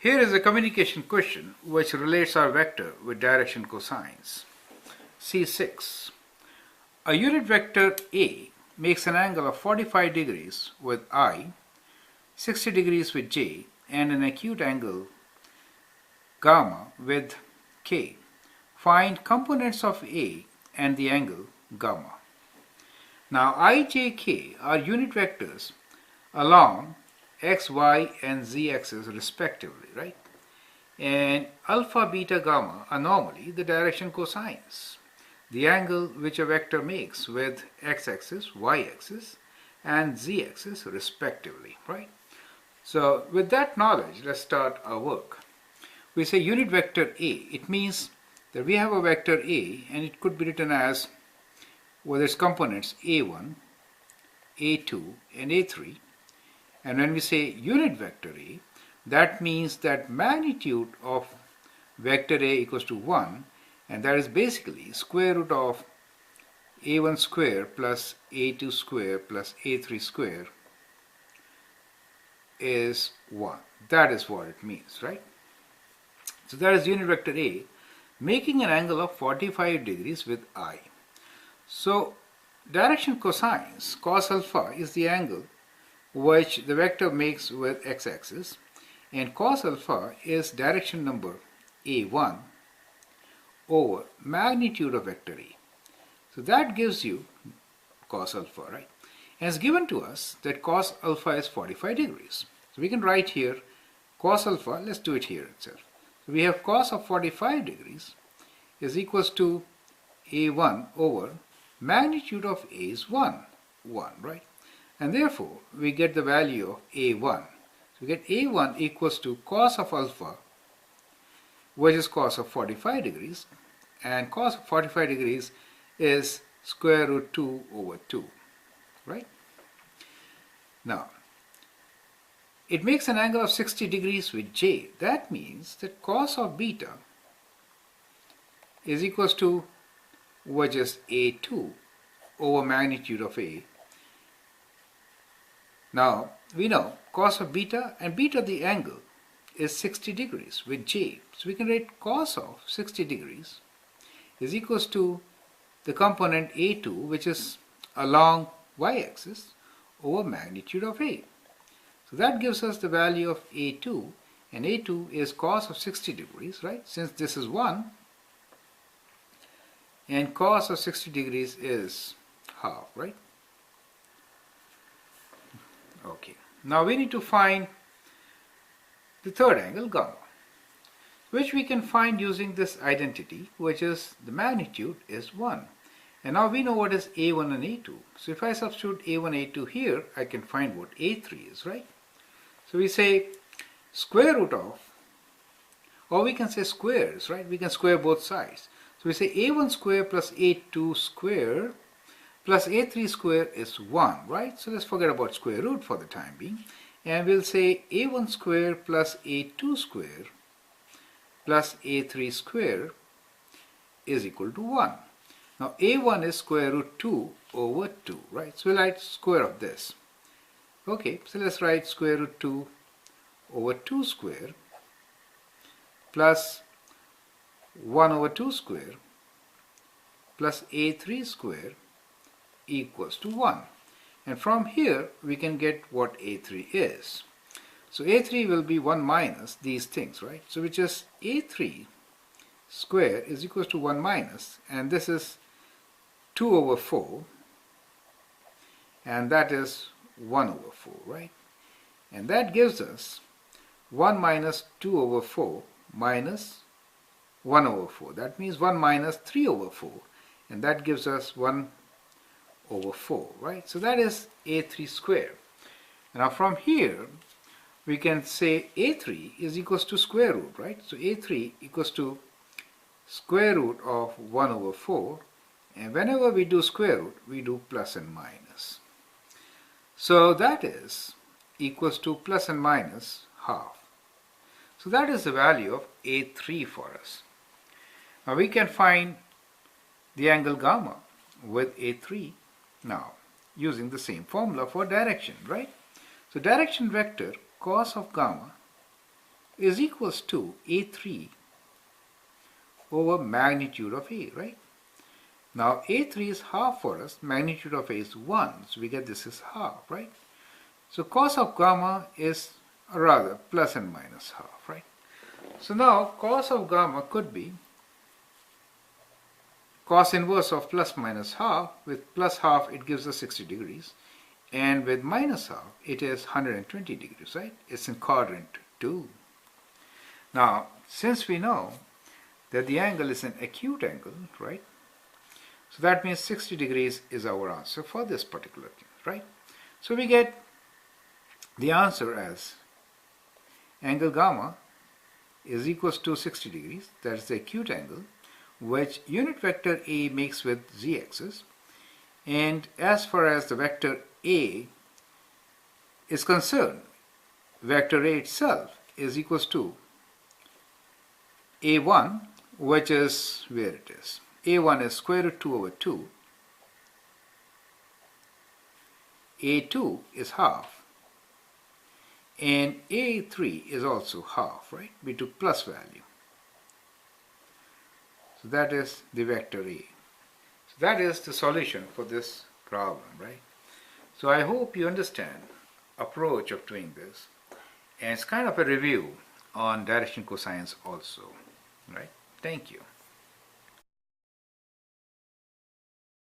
Here is a communication question which relates our vector with direction cosines. C6. A unit vector A makes an angle of 45 degrees with I, 60 degrees with J, and an acute angle gamma with K. Find components of A and the angle gamma. Now I, J, K are unit vectors along x, y, and z axis respectively, right? And alpha, beta, gamma are normally the direction cosines, the angle which a vector makes with x-axis, y-axis, and z-axis respectively, right? So with that knowledge, let's start our work. We say unit vector A. It means that we have a vector A and it could be written as, with its components A1, A2, and A3. And when we say unit vector A, that means that magnitude of vector A equals to 1, and that is basically square root of A1 square plus A2 square plus A3 square is 1. That is what it means, right? So that is unit vector A making an angle of 45 degrees with I. So direction cosines, cos alpha is the angle which the vector makes with x-axis, and cos alpha is direction number A1 over magnitude of vector A. So that gives you cos alpha, right? And it's given to us that cos alpha is 45 degrees. So we can write here cos alpha, let's do it here itself. So we have cos of 45 degrees is equals to A1 over magnitude of A is 1, right? And therefore, we get the value of A1. So we get A1 equals to cos of alpha, which is cos of 45 degrees. And cos of 45 degrees is square root 2 over 2, right? Now, it makes an angle of 60 degrees with J. That means that cos of beta is equals to, which is A2 over magnitude of A. Now, we know cos of beta, and beta the angle is 60 degrees with J. So we can write cos of 60 degrees is equals to the component A2, which is along y-axis, over magnitude of A. So that gives us the value of A2, and A2 is cos of 60 degrees, right? Since this is 1, and cos of 60 degrees is half, right? Okay, now we need to find the third angle gamma, which we can find using this identity, which is the magnitude is 1. And now we know what is A1 and A2. So if I substitute A1, A2 here, I can find what A3 is, right? So we say square root of, or we can say squares, right? We can square both sides. So we say A1 square plus A2 square plus A3 square is 1, right? So let's forget about square root for the time being. And we'll say A1 square plus A2 square plus A3 square is equal to 1. Now A1 is square root 2 over 2, right? So we'll write square of this. Okay, so let's write square root 2 over 2 square plus 1 over 2 square plus A3 square equals to 1. And from here we can get what A3 is. So A3 will be 1 minus these things, right? So which is A3 square is equals to 1 minus, and this is 2 over 4, and that is 1 over 4, right? And that gives us 1 minus 2 over 4 minus 1 over 4. That means 1 minus 3 over 4, and that gives us 1 over 4, right? So that is A3 square. Now from here we can say A3 is equals to square root, right? So A3 equals to square root of 1 over 4, and whenever we do square root we do plus and minus. So that is equals to plus and minus half. So that is the value of A3 for us. Now we can find the angle gamma with A3 now using the same formula for direction, right? So direction vector cos of gamma is equals to A3 over magnitude of A, right? Now A3 is half for us, magnitude of A is 1, so we get this is half, right? So cos of gamma is rather plus and minus half, right? So now cos of gamma could be cos inverse of plus minus half. With plus half it gives us 60 degrees, and with minus half it is 120 degrees, right? It's in quadrant 2. Now since we know that the angle is an acute angle, right? So that means 60 degrees is our answer for this particular thing, right? So we get the answer as angle gamma is equals to 60 degrees, that is the acute angle, which unit vector A makes with z-axis. And as far as the vector A is concerned, vector A itself is equals to A1, which is where it is. A1 is square root 2 over 2. A2 is half. And A3 is also half, right? We took plus value. So that is the vector A. So that is the solution for this problem, right? So I hope you understand approach of doing this. And it's kind of a review on direction cosines also, right? Thank you.